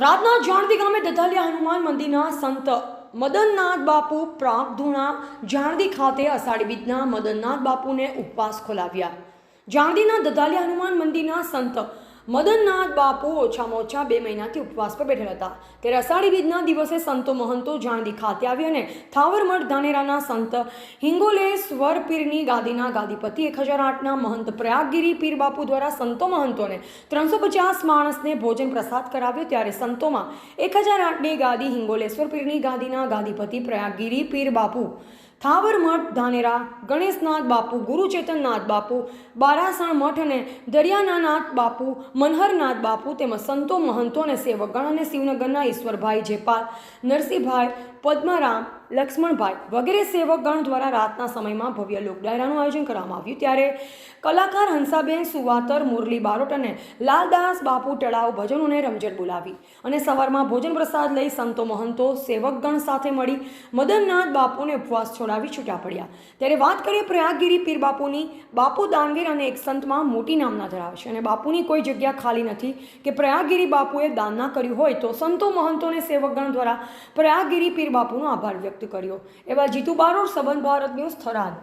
થરાદના જાણદી ગામે દધાલિયા હનુમાન મંદિરના સંત મદનનાથ બાપુ પ્રાગધૂણા જાણદી ખાતે અષાઢી બીજના મદનનાથ બાપુને ઉપવાસ ખોલાવ્યા। જાણદીના દધાલિયા હનુમાન મંદિરના સંત મદનનાથ બાપુ ઓછામાં ઓછા 2 મહિનાથી ઉપવાસ પર બેઠેલા હતા। ત્યારે અષાઢી બીજના દિવસે સંતો મહંતો જાણદી ખાતે આવી અને થાવરમઠ ધાનેરાના સંત હિંગોલેશ્વર પીરની ગાદીના ગાદીપતિ 1008ના મહંત પ્રયાગગીરી પીર બાપુ દ્વારા સંતો મહંતોને 350 માણસને ભોજન પ્રસાદ કરાવ્યો। ત્યારે સંતોમાં 1008ની ગાદી હિંગોલેશ્વર પીરની ગાદીના ગાદીપતિ પ્રયાગગીરી પીર બાપુ, થાવરમઠ ધાનેરા ગણેશનાથ બાપુ, ગુરુચેતનનાથ બાપુ, બારાસણ મઠ અને દરિયાનાનાથ બાપુ, મનહરનાથ બાપુ તેમજ સંતો મહંતો અને સેવકગણ અને શિવનગરના ઈશ્વરભાઈ જેપાલ, નરસિંહભાઈ, પદ્મરામ, લક્ષ્મણભાઈ વગેરે સેવકગણ દ્વારા રાતના સમયમાં ભવ્ય લોકડાયરાનું આયોજન કરવામાં આવ્યું। ત્યારે કલાકાર હંસાબેન સુવાતર, મુરલી બારોટ અને લાલદાસ બાપુ તળાવ ભજનોને રમઝટ બોલાવી અને સવારમાં ભોજન પ્રસાદ લઈ સંતો મહંતો સેવકગણ સાથે મળી મદનનાથ બાપુને ઉપવાસ છોડાવી છૂટા પડ્યા। ત્યારે વાત કરીએ પ્રયાગગીરી પીર બાપુની, બાપુ દાનવીર અને એક સંતમાં મોટી નામના ધરાવે છે અને બાપુની કોઈ જગ્યા ખાલી નથી કે પ્રયાગગીરી બાપુએ દાન ના કર્યું હોય તો સંતો મહંતો અને સેવકગણ દ્વારા પ્રયાગગીરી પીર બાપુનો આભાર વ્યક્ત કર્યો। એવા જીતુ બારોટ, સંબંધ ભારત ન્યૂઝ, થરાદ।